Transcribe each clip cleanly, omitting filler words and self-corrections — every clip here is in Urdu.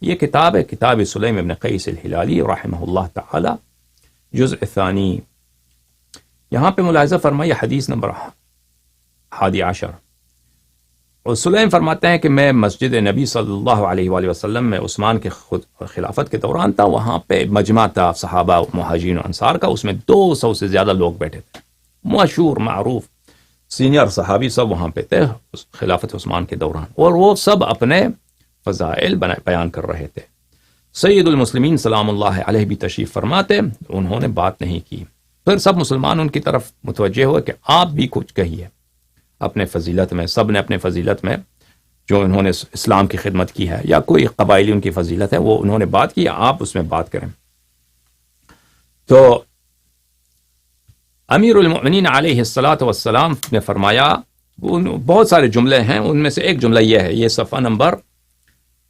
یہ کتاب ہے کتاب سلیم ابن قیس الہلالی رحمہ اللہ تعالی، جزء ثانی۔ یہاں پہ ملاحظہ فرمائیے حدیث نمبر 11۔ اور سلیم فرماتے ہیں کہ میں مسجد نبی صلی اللہ علیہ وآلہ وسلم میں عثمان کے خلافت کے دوران تھا، وہاں پہ مجمع تھا صحابہ مہاجرین و انصار کا، اس میں 200 سے زیادہ لوگ بیٹھے تھے، مشہور معروف سینئر صحابی سب وہاں پہ تھے خلافت عثمان کے دوران، اور وہ سب اپنے فضائل بیان کر رہے تھے۔ سید المسلمین سلام اللہ علیہ بھی تشریف فرماتے، انہوں نے بات نہیں کی۔ پھر سب مسلمان ان کی طرف متوجہ ہوئے کہ آپ بھی کچھ کہیے اپنے فضیلت میں، سب نے اپنے فضیلت میں جو انہوں نے اسلام کی خدمت کی ہے یا کوئی قبائلی ان کی فضیلت ہے وہ انہوں نے بات کی، آپ اس میں بات کریں۔ تو امیر المؤمنین علیہ الصلاۃ والسلام نے فرمایا، بہت سارے جملے ہیں، ان میں سے ایک جملہ یہ ہے، یہ صفحہ نمبر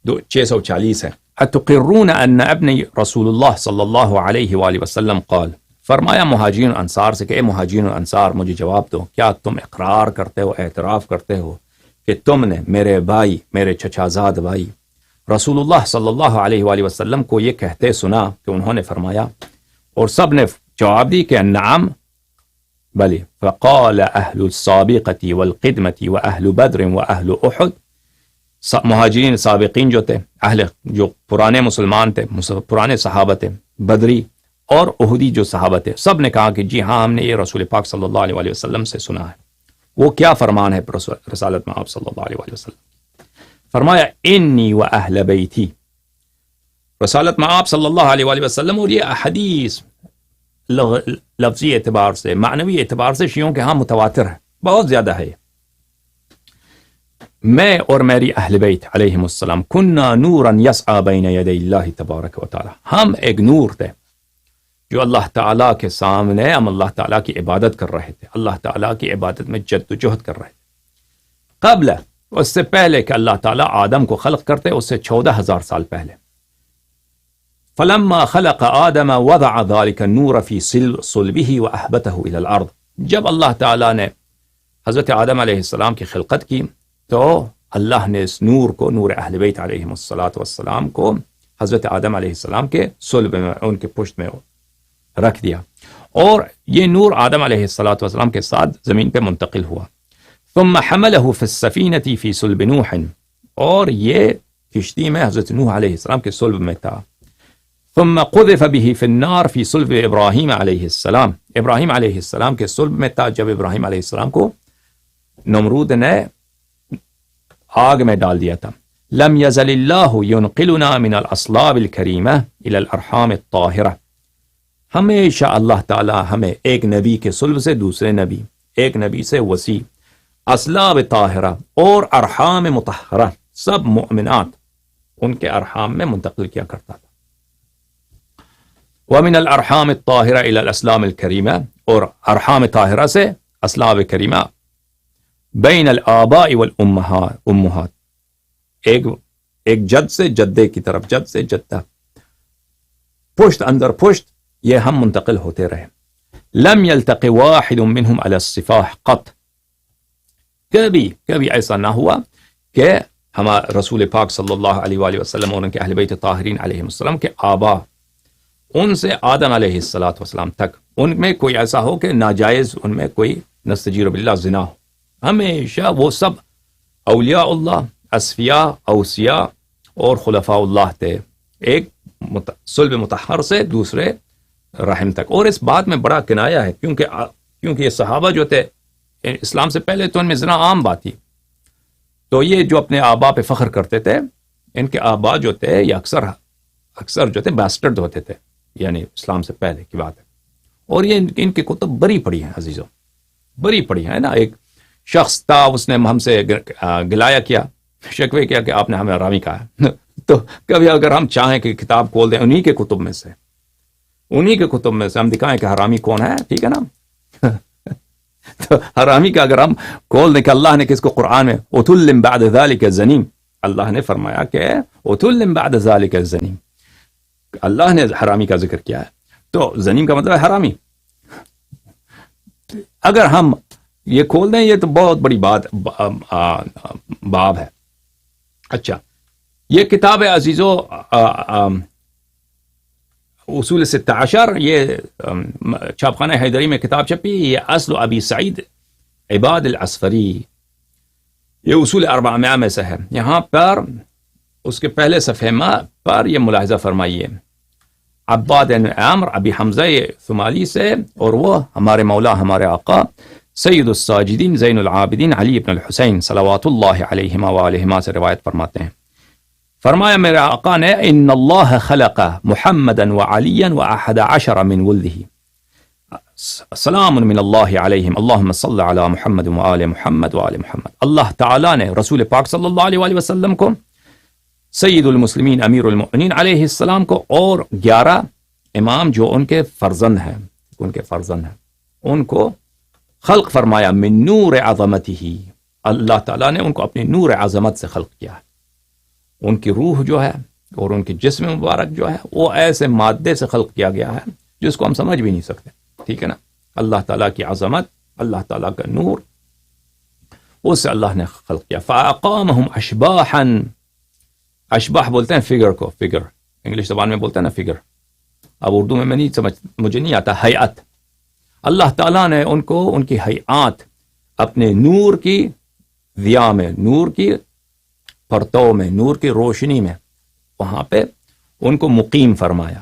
640 ہے، اتقرون ان ابن رسول اللہ صلی اللہ علیہ وآلہ وسلم قال، فرمایا مہاجرین انصار سے کہ اے مہاجرین انصار مجھے جواب دو، کیا تم اقرار کرتے ہو، اعتراف کرتے ہو کہ تم نے میرے بھائی، میرے چچا زاد بھائی رسول اللہ صلی اللہ علیہ وآلہ وسلم کو یہ کہتے سنا کہ انہوں نے فرمایا، اور سب نے جواب دی کہ نعم بلی، فقال اہل السابقۃ والقدمۃ واہل بدر واہل احد، مہاجرین سابقین جو تھے، اہل جو پرانے مسلمان تھے، پرانے صحابہ تھے، بدری اور احدی جو صحابہ تھے، سب نے کہا کہ جی ہاں ہم نے یہ رسول پاک صلی اللہ علیہ وآلہ وسلم سے سنا ہے۔ وہ کیا فرمان ہے رسالت میں آپ صلی اللہ علیہ وآلہ وسلم؟ فرمایا انی و اہل بیتی، رسالت میں آپ صلی اللہ علیہ وآلہ وسلم، اور یہ حدیث لفظی اعتبار سے، معنوی اعتبار سے شیعوں کے ہاں متواتر ہے، بہت زیادہ ہے۔ میں اور میری اہل بیت علیہم السلام کننا نورا یسعی بین یدی اللہ تبارک و تعالی، ہم ایک نور تھے جو اللہ تعالیٰ کے سامنے ہم اللہ تعالیٰ کی عبادت کر رہے تھے، اللہ تعالیٰ کی عبادت میں جد و جہد کر رہے تھے، قبل اس سے پہلے کہ اللہ تعالیٰ آدم کو خلق کرتے، اس سے 14,000 سال پہلے۔ فلما خلق آدم وضع ذلك النور في صلبه وأهبته إلى الأرض، جب اللہ تعالیٰ نے حضرت آدم علیہ السلام کی خلقت کی تو اللہ نے اس نور کو، نور اہل بیت علیہم السلام کو حضرت آدم علیہ السلام کے صلب میں، ان کے پشت میں رکھ دیا، اور یہ نور آدم علیہ السلام کے ساتھ زمین پہ منتقل ہوا۔ ثم حمله في السفینة في صلب نوح، اور یہ کشتی میں حضرت نوح علیہ السلام کے صلب میں تھا۔ ثم قذف به في النار في صلب ابراہیم علیہ السلام، ابراہیم علیہ السلام کے صلب میں تھا جب ابراہیم علیہ السلام کو نمرود نے آگ میں ڈال دیا تھا۔ لم يزل اللہ ينقلنا من الاصلاب الکریمہ الى الارحام الطاہرہ، ہمیشہ اللہ تعالیٰ ہمیں ایک نبی کے صلب سے دوسرے نبی، ایک نبی سے وسیع، اصلاب طاہرہ اور ارحام مطہرہ، سب مؤمنات ان کے ارحام میں منتقل کیا کرتا تھا۔ ومن الارحام الطاہرہ الی الاسلام الکریمہ، اور ارحام طاہرہ سے اسلاب کریمہ، بین الآباء والامہات، ایک جد سے جدے کی طرف، جد سے جدہ، پشت اندر پشت، یہ ہم منتقل ہوتے رہے۔ لم یلتق واحد منہم علی الصفاح قط، کبھی ایسا نہ ہوا کہ ہمارا رسول پاک صلی اللہ علیہ وآلہ وسلم اور ان کے اہل بیت طاہرین علیہ السلام کے آبا، ان سے آدم علیہ السلام تک، ان میں کوئی ایسا ہو کہ ناجائز ان میں کوئی نستجیر باللہ زنا ہو۔ ہمیشہ وہ سب اولیاء اللہ، اصفیاء، اوصیاء اور خلفاء اللہ تھے، ایک صلب مطہر سے دوسرے رحم تک۔ اور اس بات میں بڑا کنایا ہے، کیونکہ یہ صحابہ جو تھے اسلام سے پہلے تو ان میں زنا عام بات تھی، تو یہ جو اپنے آبا پہ فخر کرتے تھے، ان کے آبا جو تھے یہ اکثر جو تھے بیسٹرڈ ہوتے تھے، یعنی اسلام سے پہلے کی بات ہے۔ اور یہ ان کی کتب بری پڑی ہیں عزیزوں، بری پڑی ہیں نا۔ ایک شخص تھا، اس نے ہم سے گلایا کیا، شکوے کیا کہ آپ نے ہمیں حرامی کہا ہے۔ تو کبھی اگر ہم چاہیں کہ کتاب کھول دیں انہی کے کتب میں سے، ہم دکھائیں کہ حرامی کون ہے، ٹھیک ہے نا۔ تو حرامی کا اگر ہم کھول دیں کہ اللہ نے کس کو قرآن میں عتل بعد ذلک زنیم، اللہ نے فرمایا کہ عتل بعد ذلک زنیم، اللہ نے حرامی کا ذکر کیا ہے، تو زنیم کا مطلب ہے حرامی۔ اگر ہم یہ کھول دیں، یہ تو بہت بڑی بات باب ہے۔ اچھا، یہ کتاب عزیزو اصول 16 یہ چھاپخانہ حیدری میں کتاب چھپی. یہ اصل ابی سعید عباد العصفری، یہ اصول 400 میں سے ہے. یہاں پر اس کے پہلے صفحے پر یہ ملاحظہ فرمائیے، عباد عمر ابی حمزہ ثمالی سے، اور وہ ہمارے مولا ہمارے آقا سید الساجدین زین العابدین علی بن الحسین صلوات اللہ علیہما وآلہما سے روایت فرماتے ہیں. فرمایا میرے آقا نے، ان اللہ خلق محمدا وعلیا و11 من ولده سلام من اللہ علیہم اللہم صل علی محمد وآل محمد وآل محمد. اللہ تعالیٰ نے رسول پاک صلی اللہ علیہ وآلہ وسلم کو، سید المسلمین امیر المؤمنین علیہ السلام کو، اور 11 امام جو ان کے فرزند ہیں، ان کو خلق فرمایا من نور عظمتہ. اللہ تعالیٰ نے ان کو اپنے نور عظمت سے خلق کیا ہے. ان کی روح جو ہے اور ان کے جسم مبارک جو ہے وہ ایسے مادے سے خلق کیا گیا ہے جس کو ہم سمجھ بھی نہیں سکتے. ٹھیک ہے نا. اللہ تعالیٰ کی عظمت، اللہ تعالیٰ کا نور، اس سے اللہ نے خلق کیا. فَأَقَامَهُمْ أَشْبَاحًا، اشباح بولتے ہیں فگر کو، فگر انگلش زبان میں بولتے ہیں نا فگر. اب اردو میں نہیں سمجھ، مجھے نہیں آتا. حیات، اللہ تعالیٰ نے ان کو ان کی حیات اپنے نور کی ضیاء میں، نور کی پرتو میں، نور کی روشنی میں وہاں پہ ان کو مقیم فرمایا،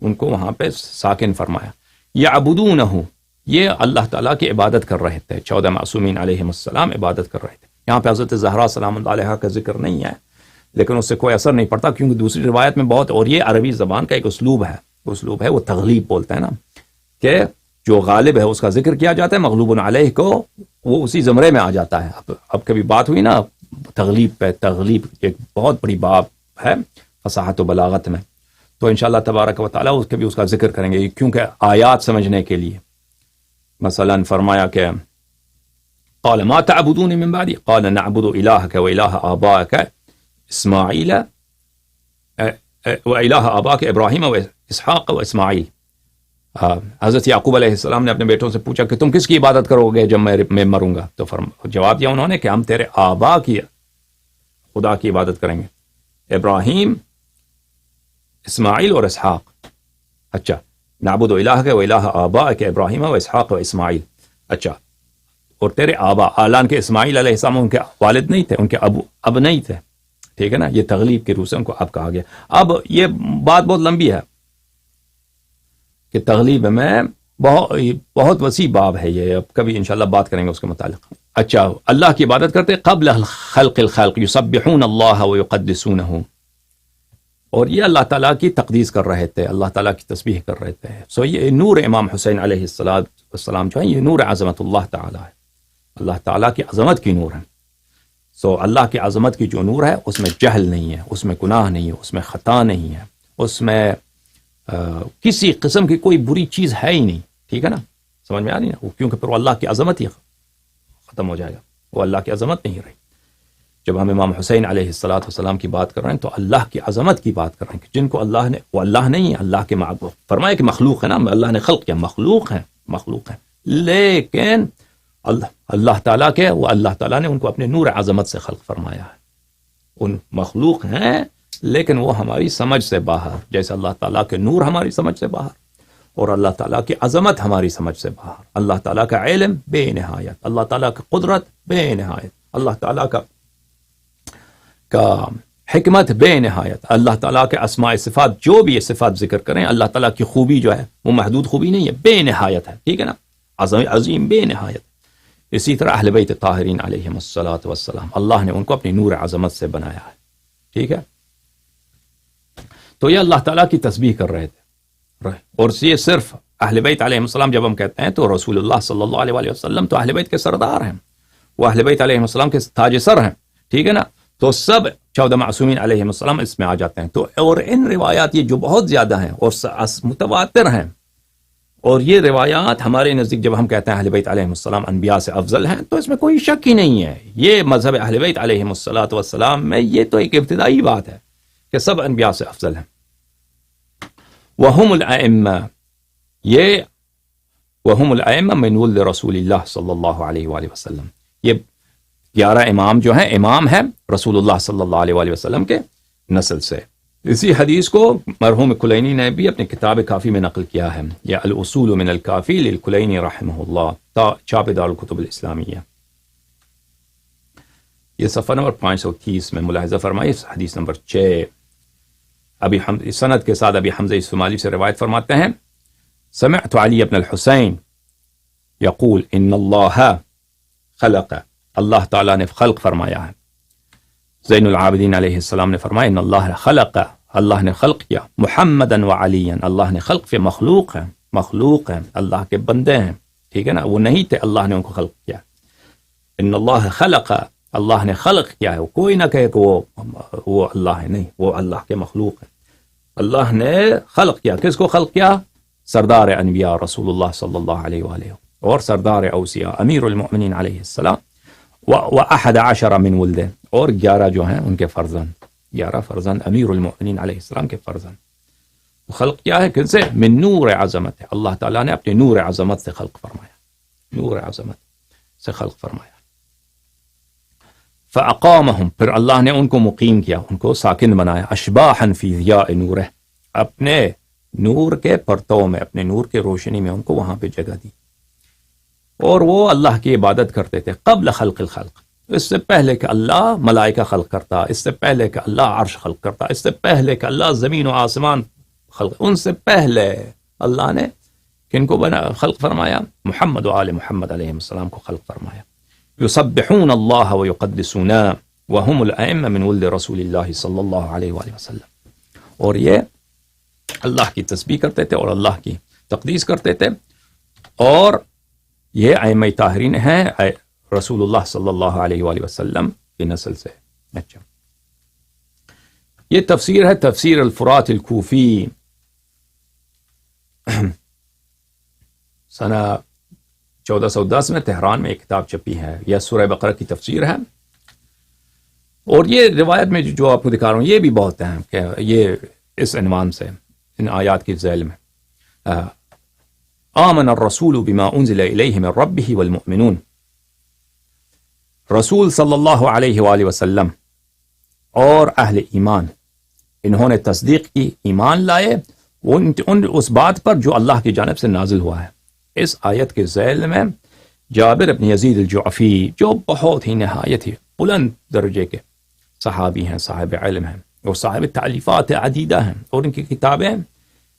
ان کو وہاں پہ ساکن فرمایا. یعبدونہ، یہ اللہ تعالیٰ کی عبادت کر رہے تھے. 14 معصومین علیہم السلام عبادت کر رہے تھے. یہاں پہ حضرت زہرا سلام اللہ علیہا کا ذکر نہیں ہے، لیکن اس سے کوئی اثر نہیں پڑتا، کیونکہ دوسری روایت میں بہت، اور یہ عربی زبان کا ایک اسلوب ہے، وہ تغلیب بولتے ہیں نا، کہ جو غالب ہے اس کا ذکر کیا جاتا ہے، مغلوب علیہ کو وہ اسی زمرے میں آ جاتا ہے. اب کبھی بات ہوئی نا تغلیب پہ، تغلیب ایک بہت بڑی باب ہے فصاحت و بلاغت میں، تو انشاءاللہ تبارک و تعالیٰ اس کے بھی اس کا ذکر کریں گے، کیونکہ آیات سمجھنے کے لیے. مثلا فرمایا کہ قال ما تعبدون من بعدی قال نعبد الہک و الہ آبائک اسماعیل و الہ آبائک ابراہیم و اسحاق و اسماعیل. حضرت یعقوب علیہ السلام نے اپنے بیٹوں سے پوچھا کہ تم کس کی عبادت کرو گے جب میں مروں گا؟ تو جواب دیا انہوں نے کہ ہم تیرے آبا کی، خدا کی عبادت کریں گے، ابراہیم، اسماعیل اور اسحاق. اچھا، نعبد الہک و الہ آبائک ابراہیم و اسحاق و اسماعیل. اچھا، اور تیرے آبا، اعلان کے اسماعیل علیہ السلام ان کے والد نہیں تھے، ان کے اب نہیں تھے. ٹھیک ہے نا. یہ تغلیب کی روح سے ان کو اب کہا گیا. اب یہ بات بہت لمبی ہے کہ تغلیب میں بہت وسیع باب ہے یہ، اب کبھی انشاءاللہ بات کریں گے اس کے متعلق. اچھا، اللہ کی عبادت کرتے قبل خلق الخلق، یسبحون اللہ و یقدسونہ، اور یہ اللہ تعالیٰ کی تقدیس کر رہے تھے، اللہ تعالیٰ کی تسبیح کر رہے تھے. سو یہ نور امام حسین علیہ السلام جو ہے، یہ نور عظمت اللہ تعالیٰ ہے، اللہ تعالیٰ کی عظمت کی نور ہے. سو اللہ کی عظمت کی جو نور ہے اس میں جہل نہیں ہے، اس میں گناہ نہیں ہے، اس میں خطا نہیں ہے، اس میں کسی قسم کی کوئی بری چیز ہے ہی نہیں. ٹھیک ہے نا. سمجھ میں آ رہی نا، کیونکہ پھر وہ اللہ کی عظمت ہی ختم ہو جائے گا، وہ اللہ کی عظمت نہیں رہی. جب ہم امام حسین علیہ السلام کی بات کر رہے ہیں تو اللہ کی عظمت کی بات کر رہے ہیں، جن کو اللہ نے، وہ اللہ نہیں ہے، اللہ کے فرمایا کہ مخلوق ہے نا، اللہ نے خلق کیا، مخلوق ہیں، لیکن اللہ تعالیٰ کے، وہ اللہ تعالیٰ نے ان کو اپنے نور عظمت سے خلق فرمایا ہے. ان مخلوق ہیں لیکن وہ ہماری سمجھ سے باہر، جیسے اللہ تعالیٰ کے نور ہماری سمجھ سے باہر، اور اللہ تعالیٰ کی عظمت ہماری سمجھ سے باہر. اللہ تعالیٰ کا علم بے نہایت، اللہ تعالیٰ کی قدرت بے نہایت، اللہ تعالیٰ کا حکمت بے نہایت، اللہ تعالیٰ کے اسماء صفات، جو بھی یہ صفات ذکر کریں، اللہ تعالیٰ کی خوبی جو ہے وہ محدود خوبی نہیں ہے، بے نہایت ہے. ٹھیک ہے نا. عظیم بے نہایت. اسی طرح اہل بیت طاہرین علیہم الصلاۃ والسلام، اللہ نے ان کو اپنی نور عظمت سے بنایا ہے. ٹھیک ہے. تو یہ اللہ تعالیٰ کی تسبیح کر رہے تھے، اور یہ صرف اہل بیت علیہم السلام جب ہم کہتے ہیں تو رسول اللہ صلی اللہ علیہ وسلم تو اہل بیت کے سردار ہیں، وہ اہل بیت علیہم السلام کے تاج سر ہیں. ٹھیک ہے نا. تو سب 14 معصومین علیہم السلام اس میں آ جاتے ہیں. تو اور ان روایات یہ جو بہت زیادہ ہیں اور متواتر ہیں، اور یہ روایات ہمارے نزدیک جب ہم کہتے ہیں اہل بیت علیہم السلام انبیاء سے افضل ہیں تو اس میں کوئی شک ہی نہیں ہے. یہ مذہب اہل بیت علیہم السلام میں یہ تو ایک ابتدائی بات ہے کہ سب انبیاء سے افضل ہیں. وہم الائمہ، یہ وہم الائمہ من ولد رسول اللہ صلی اللہ علیہ وآلہ وسلم، یہ 11 امام جو ہیں، امام ہیں رسول اللہ صلی اللہ علیہ وآلہ وسلم کے نسل سے. اسی حدیث کو مرحوم کلینی نے بھی اپنی کتاب کافی میں نقل کیا ہے. یا الاصول من الکافی للکلینی رحمہ اللہ، چاپ دار الکتب الاسلامیہ. یہ صفحہ نمبر 530 میں ملاحظہ فرمائیے. حدیث نمبر 6 ابی سند کے ساتھ ابی حمزہ الصومالی سے روایت فرماتے ہیں سمعت علی بن الحسین یقول ان اللہ خلق، اللہ تعالیٰ نے خلق فرمایا ہے. زین العابدین علیہ السلام نے فرمایا ان اللہ خلق، اللہ نے خلق کیا محمدن و علی، اللہ نے خلق سے مخلوق ہیں، مخلوق ہیں، اللہ کے بندے ہیں، ٹھیک ہے نا، وہ نہیں تھے، اللہ نے ان کو خلق کیا. ان اللہ خلق، اللہ نے خلق کیا ہے. کوئی نہ کہے کہ وہ اللہ ہے، نہیں، وہ اللہ کے مخلوق ہے. اللہ نے خلق کیا. کس کو خلق کیا؟ سردار انبیاء رسول اللہ صلی اللہ علیہ وآلہ اور سردار اوصیاء امیر المؤمنین علیہ السلام و11 من ولدہ، اور 11 جو ہیں ان کے فرزند، 11 فرزند امیر المؤمنین علیہ السلام کے فرزند. خلق کیا ہے؟ کن سے؟ من نور عظمت ہے، اللہ تعالیٰ نے اپنے نور عظمت سے خلق فرمایا، نور عظمت سے خلق فرمایا. فاقامہم، پھر اللہ نے ان کو مقیم کیا، ان کو ساکن بنایا. اشباحا فی ضیاء نورہ، اپنے نور کے پرتو میں، اپنے نور کے روشنی میں ان کو وہاں پہ جگہ دی. اور وہ اللہ کی عبادت کرتے تھے قبل خلق الخلق، اس سے پہلے کہ اللہ ملائکہ خلق کرتا، اس سے پہلے کہ اللہ عرش خلق کرتا، اس سے پہلے کہ اللہ زمین و آسمان خلق، ان سے پہلے اللہ نے کن کو خلق فرمایا؟ محمد و آل محمد علیہ السلام کو خلق فرمایا. یسبحون اللہ و یقدسون وهم الائمہ من ولد رسول اللہ صلی اللہ علیہ وآلہ وسلم. اور یہ اللہ کی تسبیح کرتے تھے اور اللہ کی تقدیس کرتے تھے، اور یہ ائمہ طاہرین ہیں رسول اللہ صلی اللہ علیہ وآلہ وسلم کی نسل سے. اچھا، یہ تفسیر ہے تفسیر الفرات الکوفی، سنہ 1410 میں تہران میں ایک کتاب چھپی ہے. یہ سورہ بقرہ کی تفسیر ہے. اور یہ روایت میں جو آپ کو دکھا رہا ہوں یہ بھی بہت ہیں کہ یہ اس عنوان سے ان آیات کی ذیل میں آمن الرسول بما انزل الیہ من ربہ والمؤمنون، رسول صلی اللہ علیہ وآلہ وسلم اور اہل ایمان انہوں نے تصدیق کی، ایمان لائے ان اس بات پر جو اللہ کی جانب سے نازل ہوا ہے. اس آیت کے ذیل میں جابر بن یزید الجعفی جو بہت ہی نہایت ہی بلند درجے کے صحابی ہیں، صاحب علم ہیں اور صاحب تعلیفات عدیدہ ہیں، اور ان کی کتابیں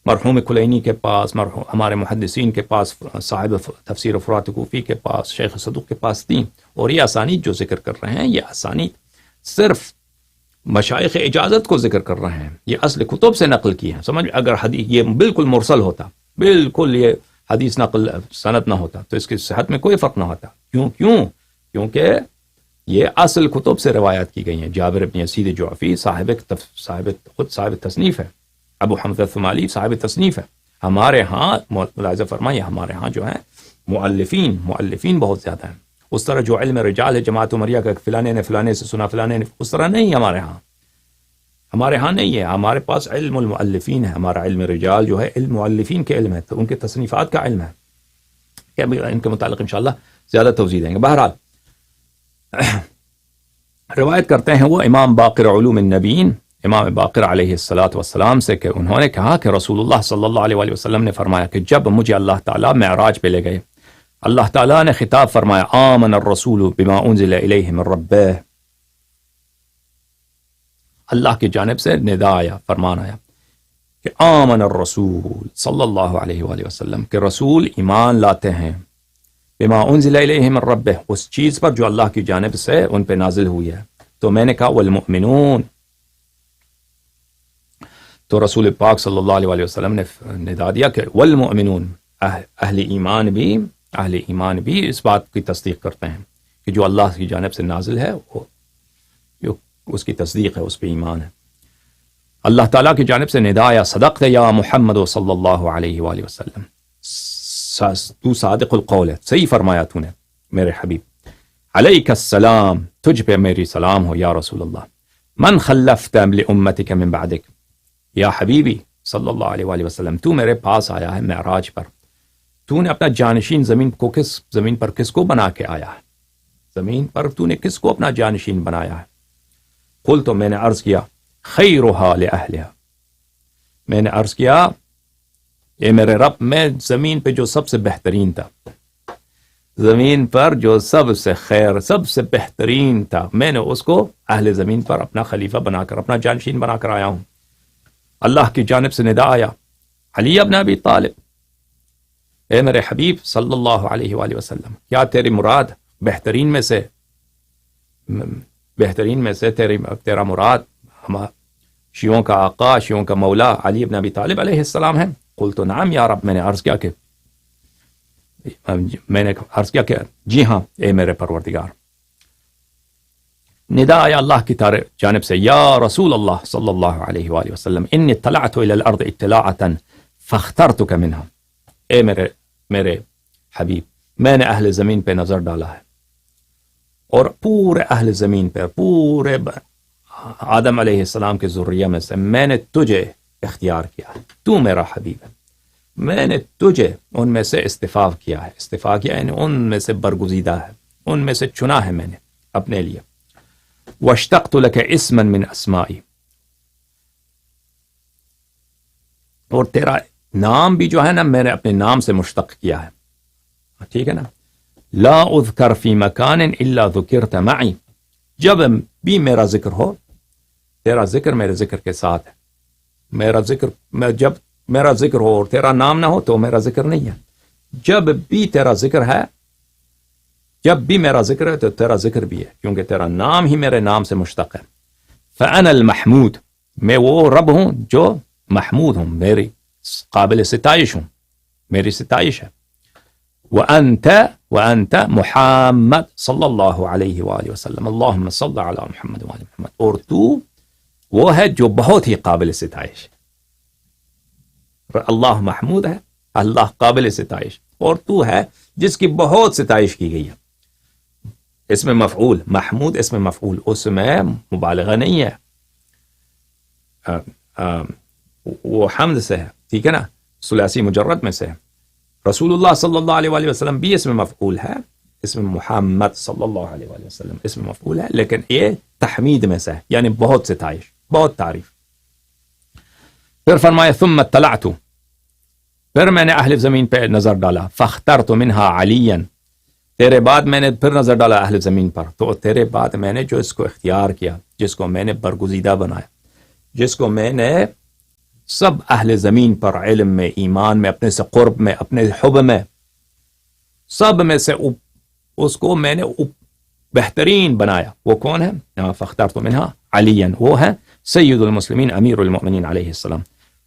مرحوم کلینی کے پاس، ہمارے محدثین کے پاس، صاحب تفسیر فرات کوفی کے پاس، شیخ صدوق کے پاس تھیں. اور یہ اسانید جو ذکر کر رہے ہیں یہ اسانید صرف مشائخ اجازت کو ذکر کر رہے ہیں، یہ اصل کتب سے نقل کی ہیں. سمجھ، اگر حدیث یہ بالکل مرسل ہوتا، بالکل یہ حدیث نقل سند نہ ہوتا تو اس کی صحت میں کوئی فرق نہ ہوتا. کیونکہ یہ اصل کتب سے روایات کی گئی ہیں. جابر بن یزید جعفی خود صاحب تصنیف ہے، ابو حمزہ الصومالی صاحب تصنیف ہے. ہمارے ہاں ملاحظہ فرمائیے، ہمارے ہاں جو ہیں مؤلفین بہت زیادہ ہیں. اس طرح جو علم رجال ہے جماعت عمریہ کا فلانے نے فلانے سے سنا، فلانے نے، اس طرح نہیں. ہمارے ہاں نہیں ہے. ہمارے پاس علم المؤلفین ہے. ہمارا علم رجال جو ہے علم مؤلفین کے علم ہے، تو ان کے تصنیفات کا علم ہے. کہ ان کے متعلق انشاءاللہ زیادہ توضیح دیں گے. بہرحال روایت کرتے ہیں وہ امام باقر علوم النبیین، امام باقر علیہ السلام سے کہ انہوں نے کہا کہ رسول اللہ صلی اللہ علیہ وآلہ وسلم نے فرمایا کہ جب مجھے اللہ تعالیٰ معراج پہ لے گئے، اللہ تعالیٰ نے خطاب فرمایا آمن الرسول بما انزل الیہ من ربہ. اللہ کی جانب سے ندا آیا، فرمان آیا کہ آمن الرسول صلی اللہ علیہ وآلہ وسلم، کہ رسول ایمان لاتے ہیں بما انزل الیہ من ربہ، اس چیز پر جو اللہ کی جانب سے ان پہ نازل ہوئی ہے. تو میں نے کہا والمؤمنون، تو رسول پاک صلی اللہ علیہ وآلہ وسلم نے ندا دیا کہ والمؤمنون، اہل ایمان بھی اس بات کی تصدیق کرتے ہیں کہ جو اللہ کی جانب سے نازل ہے وہ اس کی تصدیق ہے، اس پہ ایمان ہے. اللہ تعالیٰ کی جانب سے ندا آیا صدقت یا محمد صلی اللہ علیہ وآلہ وسلم، تو صادق القول ہے، صحیح فرمایا تو نے میرے حبیب. علیک السلام، تجھ پہ میری سلام ہو یا رسول اللہ. من خلفت لامتک من بعدک، یا حبیبی صلی اللہ علیہ وآلہ وسلم، تو میرے پاس آیا ہے معراج پر، تو نے اپنا جانشین زمین پر کس کو بنا کے آیا ہے؟ زمین پر تو نے کس کو اپنا جانشین بنایا ہے؟ قل، تو میں نے عرض کیا خیرها لأهلها. میں نے عرض کیا اے میرے رب میں زمین پہ جو سب سے بہترین تھا، زمین پر جو سب سے خیر سب سے بہترین تھا، میں نے اس کو اہل زمین پر اپنا خلیفہ بنا کر اپنا جانشین بنا کر آیا ہوں. اللہ کی جانب سے ندا آیا علی ابن ابی طالب، اے میرے حبیب صلی اللہ علیہ وآلہ وسلم، کیا تیری مراد بہترین میں سے تیرا مراد شیعوں کا آقا، شیعوں کا مولا علی ابن ابی طالب علیہ السلام ہے؟ قلت نعم یا رب، میں نے عرض کیا کہ جی ہاں اے میرے پروردگار. ندا آیا اللہ کی جانب سے یا رسول اللہ صلی اللہ علیہ وآلہ وسلم انی اطلعت الی الارض اطلاعتا فاخترتک منها. اے میرے حبیب، میں نے اہل زمین پہ نظر ڈالا ہے، اور پورے اہل زمین پہ، پورے آدم علیہ السلام کے ذریہ میں سے میں نے تجھے اختیار کیا ہے، تو میرا حبیب ہے، میں نے تجھے ان میں سے استفاق کیا ہے یعنی ان میں سے برگزیدہ ہے، ان میں سے چنا ہے میں نے اپنے لیے. واشتقت لك اسما من اسمائی، اور تیرا نام بھی جو ہے نا میں نے اپنے نام سے مشتق کیا ہے، ٹھیک ہے نا. لا اذکر فی مکان الا ذکرت معی، جب بھی میرا ذکر ہو، تیرا ذکر میرے ذکر کے ساتھ ہے. جب میرا ذکر ہو اور تیرا نام نہ ہو تو میرا ذکر نہیں ہے. جب بھی تیرا ذکر ہے، جب بھی میرا ذکر ہے تو تیرا ذکر بھی ہے، کیونکہ تیرا نام ہی میرے نام سے مشتق ہے. فانا المحمود، میں وہ رب ہوں جو محمود ہوں، میری قابل ستائش ہوں، میری ستائش ہے. وانت محمد صلی اللہ علیہ وآلہ وسلم، اللہم صل علی محمد وآل محمد، اور تو وہ ہے جو بہت ہی قابل ستائش. اللہ محمود ہے، اللہ قابل ستائش، اور تو ہے جس کی بہت ستائش کی گئی ہے. اس میں مفعول، محمود اس میں مفعول، اس میں مبالغہ نہیں ہے، وہ حمد سے ہے، ٹھیک ہے نا، ثلاثی مجرد میں سے ہے. رسول اللہ صلی اللہ علیہ وآلہ وسلم بھی اس میں مفعول ہے، اس میں محمد صلی اللہ علیہ وآلہ وسلم اس میں مفعول ہے، لیکن یہ تحمید میں سے ہے، یعنی بہت ستائش، بہت تعریف. پھر فرمایا ثم اطلعت، پھر میں نے اہل زمین پہ نظر ڈالا، فاخترت منها علیا، تیرے بعد میں نے پھر نظر ڈالا اہل زمین پر، تو تیرے بعد میں نے جو اس کو اختیار کیا، جس کو میں نے برگزیدہ بنایا، جس کو میں نے سب اہل زمین پر علم میں، ایمان میں، اپنے سے قرب میں، اپنے حب میں، سب میں سے اس کو میں نے بہترین بنایا. وہ کون ہے؟ فاخترت منها علیا، وہ ہے سید المسلمین امیر المؤمنین علیہ السلام.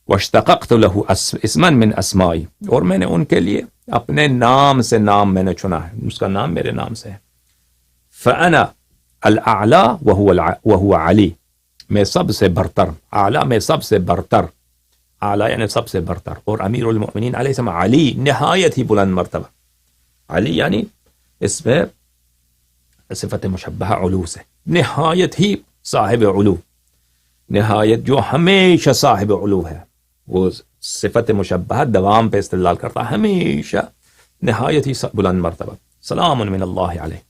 واشتققت له اسما من اسمائی، اور میں نے ان کے لیے اپنے نام سے نام میں نے چنا ہے، اس کا نام میرے نام سے ہے. فانا الاعلی وهو علی، میں سب سے برتر، اعلی میں سب سے برتر، اعلی یعنی سب سے برتر، اور امیر المؤمنین علیہ السلام علی نہایت ہی بلند مرتبہ. علی یعنی اس میں صفت مشبہہ علو سے، نہایت ہی صاحب علو، نہایت جو ہمیشہ صاحب علو ہے، وہ صفت مشبہہ دوام پہ استدلال کرتا ہے، ہمیشہ نہایت ہی بلند مرتبہ. سلام من اللہ علیہ.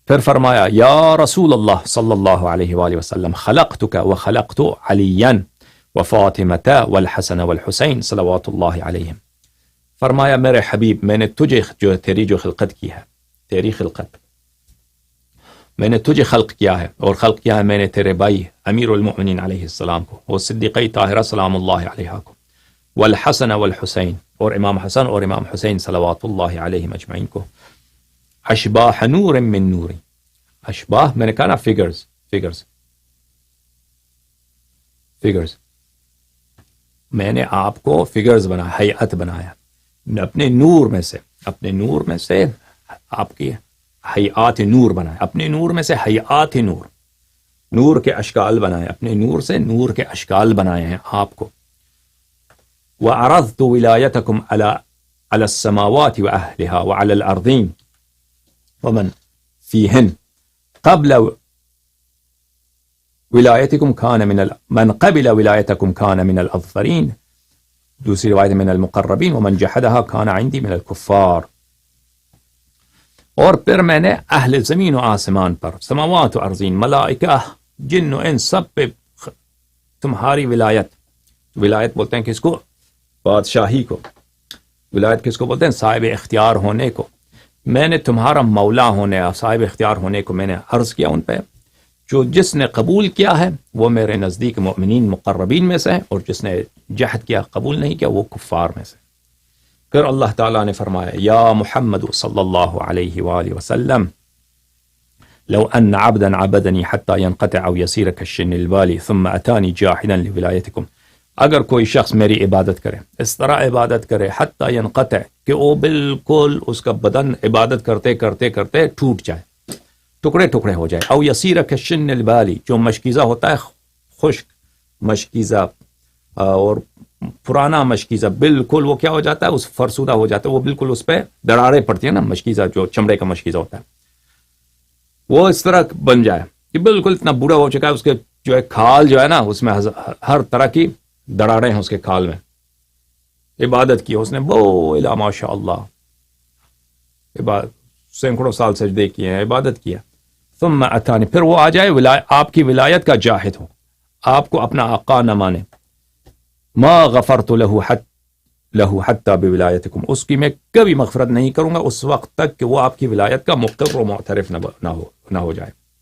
پھر فرمایا یا رسول اللہ صلی اللہ علیہ وآلہ وسلم خلقتک وخلقت علیا وفاطمۃ والحسن والحسین صلوات اللہ علیہم. فرمایا میرے حبیب، میں نے تجھے تیری جو خلقت کی ہے، تیری خلقت میں نے تجھے خلق کیا ہے، اور خلق کیا ہے میں نے تیرے بھائی امیر المؤمنین علیہ السلام کو، اور صدیقی طاہرہ سلام اللہ علیہ کو، والحسن والحسین، اور امام حسن اور امام حسین صلوات اللہ علیہم اجمعین کو. اشباح نور من نوری، اشباح میں نے کہا نا فگرز، میں نے آپ کو فگرز بنایا، ہیئت بنایا اپنے نور میں سے آپ کی حیات نور بنائے، اپنے نور میں سے حیات نور کے اشکال بنائے، اپنے نور سے نور کے اشکال بنائے ہیں آپ کو. وعرضت ولایتکم علی السماوات واہلها وعلی الارضین ومن فیہن قبل ولایتکم کان من قبل ولایتکم کان من الاظفرین، دوسری روایت من المقربین، ومن جحدها کان عندی من الکفار. اور پھر میں نے اہل زمین و آسمان پر، سماوات و ارضین، ملائکہ، جن و انس، سب پہ تمہاری ولایت، ولایت بولتے ہیں کس کو؟ بادشاہی کو. ولایت کس کو بولتے ہیں؟ صاحب اختیار ہونے کو. میں نے تمہارا مولا ہونے، صاحب اختیار ہونے کو میں نے عرض کیا ان پہ. جس نے قبول کیا ہے وہ میرے نزدیک مؤمنین مقربین میں سے ہے، اور جس نے جہد کیا، قبول نہیں کیا، وہ کفار میں سے. پھر اللہ تعالیٰ نے فرمایا یا محمد صلی اللہ علیہ وآلہ وسلم لو ان عبدا عبدنی حتی ينقطع او يسير كالشن البالي ثم اتانی جاحدا لولایتکم. اگر کوئی شخص میری عبادت کرے، اس طرح عبادت کرے حتی ينقطع، کہ وہ بالکل اس کا بدن عبادت کرتے کرتے کرتے ٹوٹ جائے، ٹکڑے ٹکڑے ہو جائے. او يسير كالشن البالي، جو مشکیزہ ہوتا ہے، خشک مشکیزہ اور پرانا مشکیزہ، بالکل وہ کیا ہو جاتا ہے، اس فرسودہ ہو جاتا ہے، وہ بالکل اس پہ دراڑیں پڑتی ہیں نا. مشکیزہ جو چمڑے کا مشکیزہ ہوتا ہے، وہ اس طرح بن جائے کہ بالکل اتنا برا ہو چکا ہے، اس کے جو ہے کھال جو ہے نا، اس میں ہر طرح کی دراڑیں ہیں اس کے کھال میں. عبادت کی اس نے، وہ الا ماشاء اللہ، سینکڑوں سال سجدے کیے ہیں، عبادت کیا. ثم اتانی، پھر وہ آ جائے آپ کی ولایت کا جاہد ہو، آپ کو اپنا آقا نہ مانے. ما غفرت له حتی بولایتکم، اس کی میں کبھی مغفرت نہیں کروں گا اس وقت تک کہ وہ آپ کی ولایت کا مقر و معترف نہ ہو جائے.